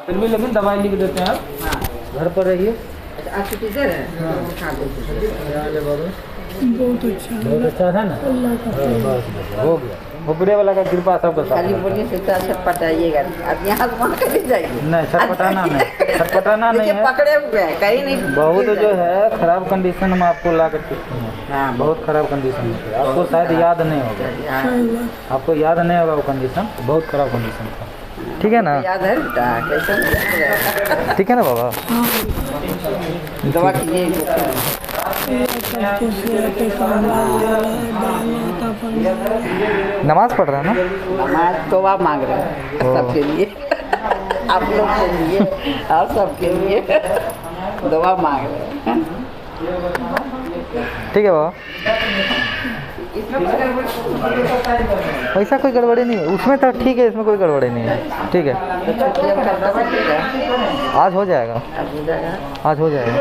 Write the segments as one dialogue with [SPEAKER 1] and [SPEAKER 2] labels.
[SPEAKER 1] फिर भी लेकिन दवाई लिख देते हैं आप।
[SPEAKER 2] हाँ।
[SPEAKER 1] घर पर रहिए।
[SPEAKER 2] अच्छा आप छुट्टी दे रहे हैं? खा दो।
[SPEAKER 3] बहुत अच्छा
[SPEAKER 1] बहुत अच्छा था ना।
[SPEAKER 3] अल्लाह का
[SPEAKER 1] बस हो गया। ऊपरे वाला का कृपा सबके साथ
[SPEAKER 2] खाली
[SPEAKER 1] रहता है।
[SPEAKER 2] बोलिए से छटपटाइएगा, अब यहाँ से वहाँ कहीं जाइए।
[SPEAKER 1] नहीं छटपटाना नहीं, छटपटाना नहीं
[SPEAKER 2] देखिए
[SPEAKER 1] है।
[SPEAKER 2] पकड़े हुए हैं, कहीं नहीं।
[SPEAKER 1] बहुत जो है खराब कंडीशन में आपको ला कर चुके हैं।
[SPEAKER 2] हाँ
[SPEAKER 1] बहुत खराब कंडीशन में थे। आपको शायद याद नहीं होगा, आपको याद नहीं होगा वो कंडीशन, बहुत खराब कंडीशन था। ठीक है ना,
[SPEAKER 2] याद है बेटा कैसे नहीं याद रहेगा?
[SPEAKER 1] ठीक है ना बाबा।
[SPEAKER 2] दवा कीजिए।
[SPEAKER 1] नमाज पढ़ रहा है ना।
[SPEAKER 2] नमाज तौबा मांग रहे हैं सबके लिए, आप लोग के लिए और सबके लिए दुआ मांग रहे हैं।
[SPEAKER 1] ठीक है बाबा, ऐसा कोई गड़बड़ी नहीं है उसमें, तो ठीक है, इसमें कोई गड़बड़ी नहीं है। ठीक है, आज हो जाएगा, आज हो जाएगा।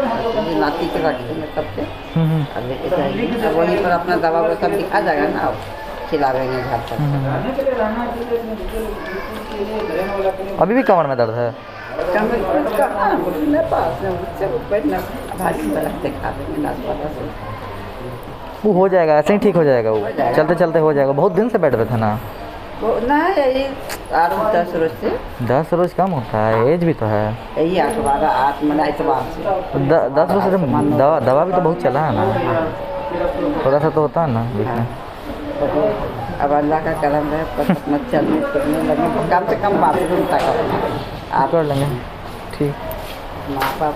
[SPEAKER 2] नाती के रखते हैं सबके, अब लेके जाएंगे, अब वहीं पर अपना दवा वो सब दिखा जाएगा ना, अब खिलावेंगे घर पर।
[SPEAKER 1] अभी भी कमर में दर्द है? वो हो जाएगा, ऐसे ही ठीक हो जाएगा, वो चलते चलते हो जाएगा। बहुत दिन से बेड पे था ना।
[SPEAKER 2] ना यही 8-10 रोज से।
[SPEAKER 1] 10 रोज कम होता है, एज भी तो है।
[SPEAKER 2] यही 8 महीना इतवार से
[SPEAKER 1] 10 रोज से दवा भी तो बहुत चला है ना, थोड़ा सा तो होता है ना बीच में।
[SPEAKER 2] अब अल्लाह का करम है, अपना चलने फिरने लगे, कम से कम बाथरूम तक आप
[SPEAKER 1] कर लेंगे। ठीक।
[SPEAKER 2] माँ बाप